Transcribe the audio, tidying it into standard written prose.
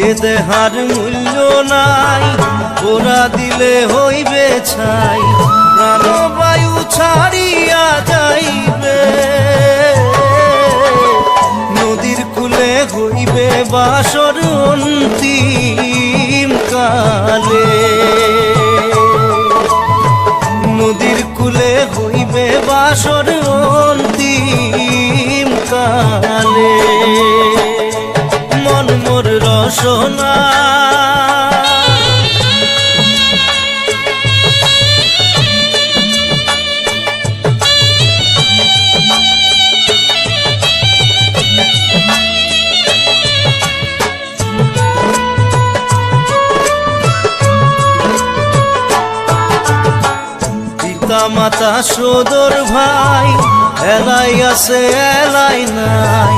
এ দেহার মূল্য নাই, ওরা দিলে হইবে ছাই, প্রাণবায়ু ছাড়িয়া যাইবে। নদীর কূলে হইবে বাসর অন্তিম কালে, নদীর কূলে হইবে বাসর অন্তিম কালে। মন মোর রসনা পিতা মাতা সদর ভাই, এলাই আছে এলাই নাই,